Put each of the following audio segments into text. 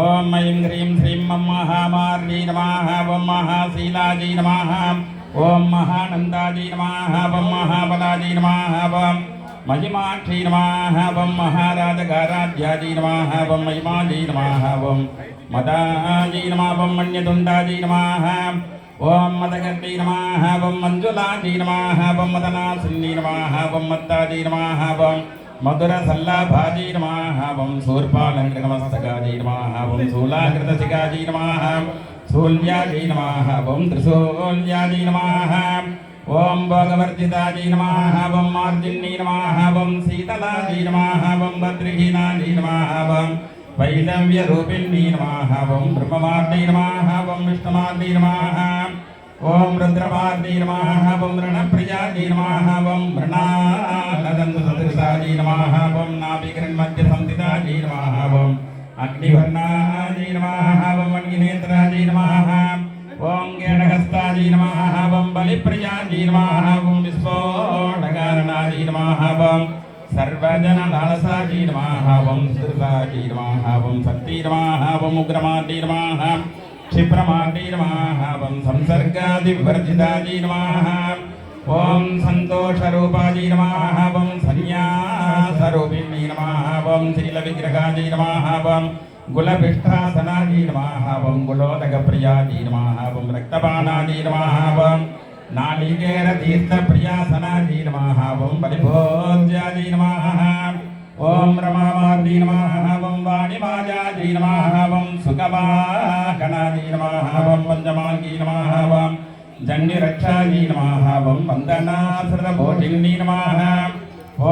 ओम ऐं ह्रीं श्रीं मम महामार्गी नमः ओम महाशीलाजी नमः ओम महानंदाजी नमः ओम महाबलाजी नमः ओम महिमाक्षी नमः ओम महाराजगाराध्याजी नमः ओम महिमाजी नमः ओम मदाजी नमः ओम मन्यतुण्डाजी नमः ओम मदगर्ती नमः ओम मंजुलाजी नमः ओम मदनासिनी नमः ओम मत्ताजी नमः ओम मधुरसल्लाभाजी नमः ओम शूर्पालङ्कृतमस्तकाजी नमः ओम शूलाकृतशिखाजी नमः शूल्याजी नमः ओम त्रिशूल्याजी नमः ओम भोगवर्जिताजी नमः ओम मार्जिनी नमः ओम शीतलाजी नमः ओम भद्रहीनाजी नमः ओम वैलव्यरूपिणी नमः ओम ब्रह्ममार्गी नमः ओम विष्णुमार्गी नमः ओम रुद्रमार्गी नमः ओम रणप्रियाजी नमः ओम मृणालदन्तसदृशाजी नमः ओम नाभिकृन्मध्यसंस्थिताजी नमः ओम अग्निवर्णाजी नमः ओम अग्निनेत्राजी नमः ओम गेणहस्ताजी नमः ओम बलिप्रियाजी नमः ओम विस्फोटकारणाजी नमः ओम सर्वजनलालसाजी नमः ओम सुरसाजी नमः ओम शक्ति नमः ओम उग्रमार्गी नमः क्षिप्रमार्गी नमः ओम संसर्गादिवर्जिताजी नमः ओम संतोषरूपाजी नमः ओम संन्यासरूपिणी नमः ओम शीलविग्रहाजी नमः ओम गुलपिष्ठासनाजी नमः ओम गुलोदकप्रियाजी नमः ओम रक्तपानाजी नमः ओम नालिकेरतीर्थप्रियासनाजी नमः ओम बलिभोज्याजी नमः ओम रमामार्गी नमः ओम वाणिमाजाजी नमः ओम सुखवाहनाजी नमः ओम पंचमार्गी नमः ओम जन्यरक्षाजी नमः ओम वन्दनासृतभोजिनी नमः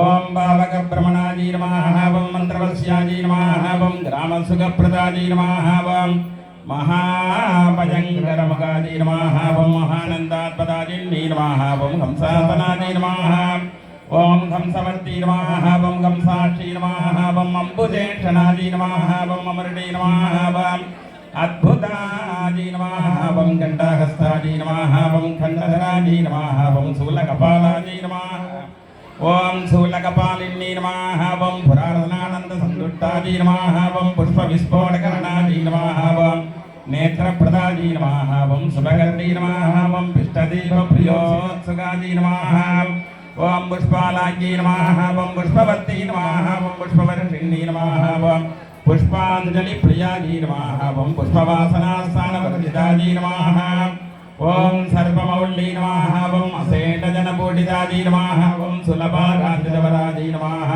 ओम भावकब्रह्मणाजी नमः ओम मंत्रवस्याजी नमः ओम ग्रामसुखप्रदाजी नमः ओम महाभयंकरमुखाजी नमः ओम महानंदात्पदाजिनी नमः ओम हंसासनाजी नमः ओम हंसवर्ती नमः ओम हंसाक्षी नमः ओम अम्बुजेक्षणाजी नमः ओम अमृणी नमः ओम अद्भुताजी नमः ओम घण्टाहस्ताजी नमः ओम खण्डधराजी नमः ओम शूलकपालाजी नमः ओम शूलकपालिनी नमः ओम पुरारत्नानन्दसंयुक्ताजी नमः ओम पुष्पविस्फोटकरणाजी नमः ओम नेत्रप्रदाजी नमः ओम शुभकर्णी नमः ओम पिष्टदीपप्रियोत्सुकाजी नमः ओम पुष्पालाजी नमः ओम पुष्पवती नमः ओम पुष्पवर्षिणी नमः ओम पुष्पाञ्जलिप्रियाजी नमः ओम पुष्पवासनास्थानवर्जिताजी नमः ओम सर्वमौल्ली नमः ओम अशेषजनपूजिताजी नमः ओम सुलभाराधितवराजी नमः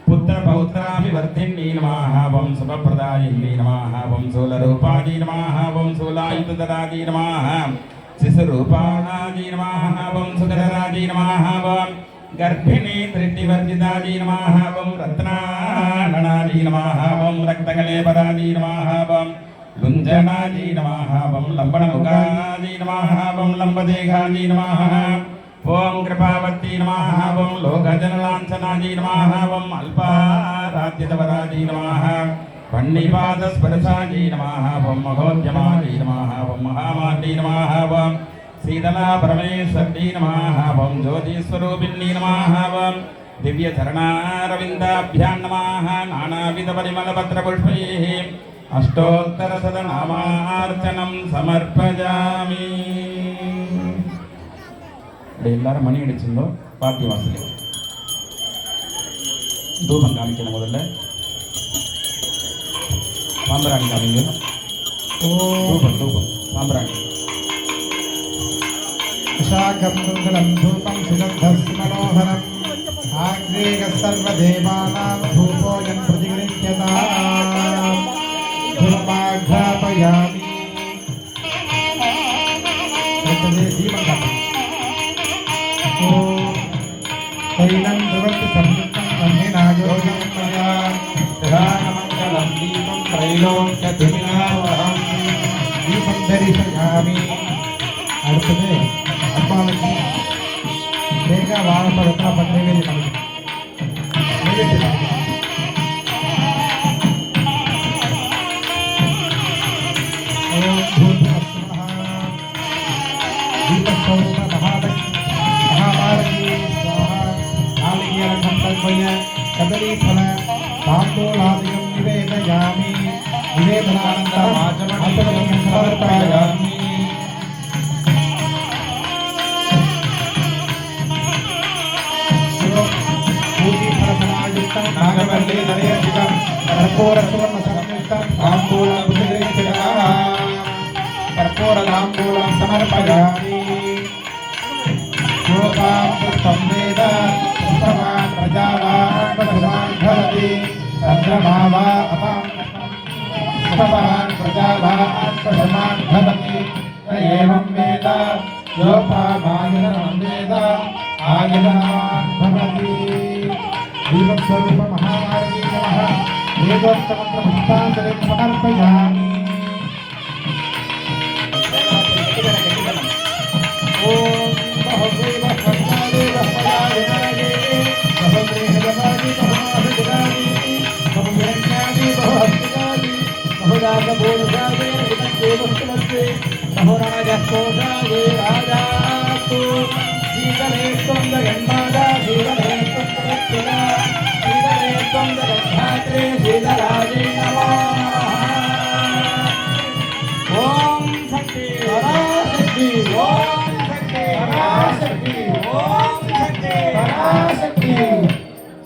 पुत्रपौत्राभिवर्धिनी नमः ओम शुभप्रदायिनी नमः ओम शूलरूपाजी नमः ओम शूलायुधराजी नमः शिशुरूपाजी नमः ओम सुखधराजी नमः ओम गर्भिणी दृष्टिवर्जिताजी नमः ओम रत्नाननाजी नमः ओम रक्तकलेपराजी नमः ओम लुञ्जनाजी नमः ओम लम्बनमुखाजी नमः ओम लम्बदेहाजी नमः ओम कृपावती नमः ओम लोकजनलाञ्छनाजी नमः ओम अल्पाराध्यतवराजी नमः पण्डिपादस्पर्शाजी नमः ओम महोद्यमाजी नमः ओम महामार्गी नमः ओम शीतलापरमेश्वरी नमः ओम ज्योतिस्वरूपिणी नमः ओम दिव्यचरणारविन्दाभ्यां नमः नानाविधपरिमलपत्रपुष्पैः अष्टोत्तरशतनामार्चनं समर्पयामि. எல்லாரும் மணி அடிச்சிருந்தோம். பாட்டி வாசல் தூபம் காமிக்கணும். முதல்ல சாம்பிராணி காமிங்க. தூபம் தூபம் சாம்பிராணி. शाकं मङ्गलं धूपं सुगन्धस्य मनोहरम् आग्नेयः सर्वदेवानां धूपोऽयं प्रतिगृह्यताम् धूपमाघ्रापयामि. तैलं प्रवृत्ति संयुक्तं ब्रह्मेणायोजनं मया प्रधानमङ्गलं दीपं त्रैलोक्यधुनिनावहं दीपं दर्शयामि. அடுத்தது அம்மாவுக்கு தேங்காய் வாழைப்பழத்தில் பத்திரிகை कदलीफल तांबूलादिकं निवेदयामि. निवेदनानन्तरम् आचमनीयं समर्पयामि। पूजीफलसमायुक्तं नागवल्लीनलययुक्तं कर्पूरसुवर्णसंयुक्तं ताम्बूलं बुद्धिगृहीतः कर्पूरताम्बूलं समर्पयामि। योगां पुष्पं वेद पुष्पवान् प्रजावान् भगवान् भवति चन्द्रमा वा अपां पुष्पवान् प्रजावान् भगवान् भवति एवं वेद योपामायनं वेद आयनवान् भवति। दीपस्वरूप महामार्गी नमः वेदोक्तमन्त्रपुष्पाञ्जलिं समर्पयामि।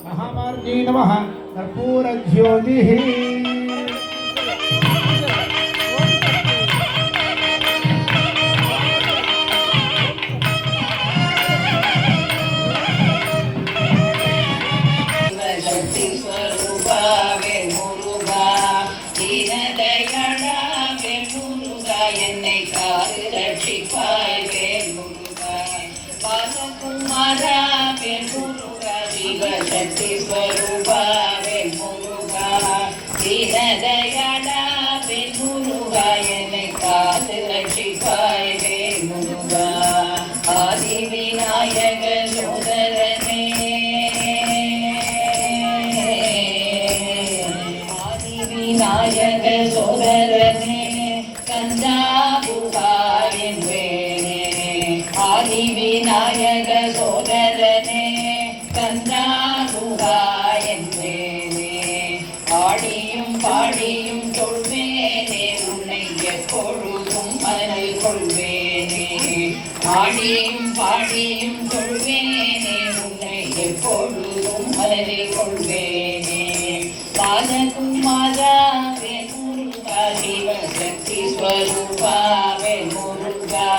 महामार्गी नमः कर्पूर ज्योतिः। शक्ति स्वरूपा वेल मुरुगा दीनदयाला वेल मुरुगा एन्नै काத்து रक्षिப்பாய் வேல் முருகா ஆதி விநாயக சோதரனே ஆதி விநாயக சோதரனே கந்தா புகாரின் வேலே ஆதி விநாயக சோதரனே ஆடியும் பாடியும் தொழுவேனே உன்னை எப்பொழுதும் மனதில் கொள்வேனே ஆடியும் பாடியும் தொழுவேனே உன்னை எப்பொழுதும் மனதில் கொள்வேனே பாலகுமாரா வேல் முருகா சிவசக்தி ஸ்வரூபா வேல் முருகா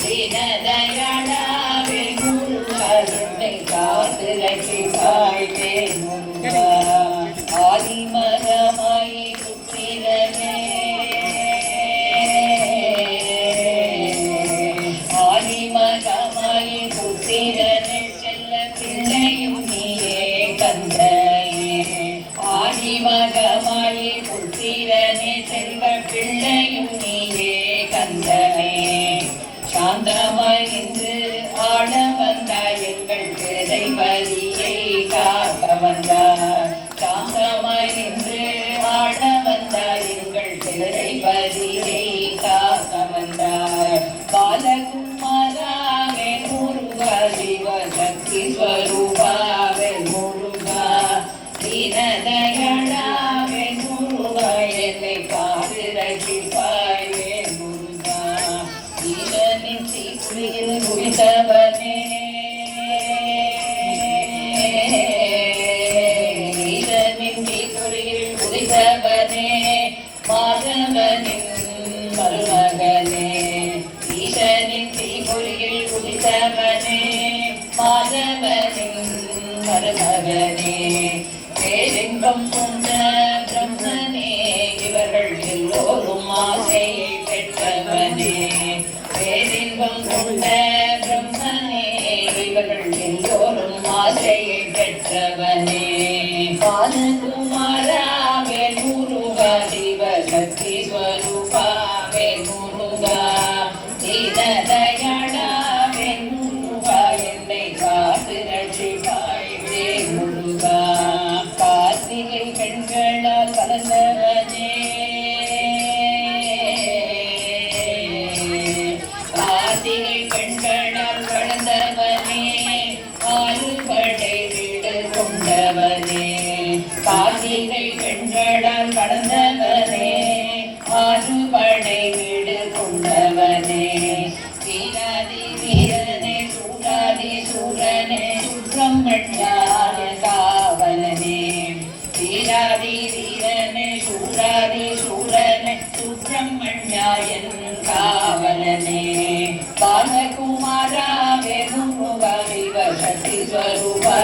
தீனதயாளா வேல் முருகா என்னை காத்து ரட்சிப்பாய் வேல் முருகா ஆதிமரமாய் புத்திரனே ஆதிமரமாய் புத்திரனே செல்ல பிள்ளையும் நீயே கந்தனே ஆதிமரமாய் புத்திரனே செல்வ பிள்ளையும் நீயே கந்தனே சாந்தமாய் நின்று ஆட வந்தாய் எங்கள் திரைவலியை காக்க வந்தார் சாந்தமாய் நின்று ஆட வந்தாய் எங்கள் திரைவலியை காக்க வந்தார் பாலகுமாரா வேல் முருகா சிவசக்தி ஸ்வரூபா வேல் முருகா தீனதயாளா வேல் முருகா என்னை காத்து ரட்சிப்பாய் வேல் முருகா ஈரனின் தீக்குழியில் குளித்தவனே மாதவனின் மருமகனே ஈசனின் தீபொறியில் குதித்தவனே மாதவனின் மருமகனே பேரின்பம் கொண்ட பிரம்மனே இவர்கள் எல்லோரும் ஆசையை பெற்றவனே பேரின்பம் கொண்ட பிரம்மனே இவர்கள் எல்லோரும் ஆசையை பெற்றவனே பாலகுமாரா வேல் முருகா சிவசக்தி ஸ்வரூபா வேல் முருகா தீனதயாளா வேல் முருகா என்னை காத்து ரட்சிப்பாய் வேல் முருகா கார்த்திகை பெண்களால் கலந்தவனே கார்த்திகை பெண்களால் கலந்தவனே ஆறுபடை வீடு கொண்டவனே கார்த்திகை பெண்களால் கடந்தவனே பாலகுமாரா வெறும் முக சிவசக்தி ஸ்வரூபா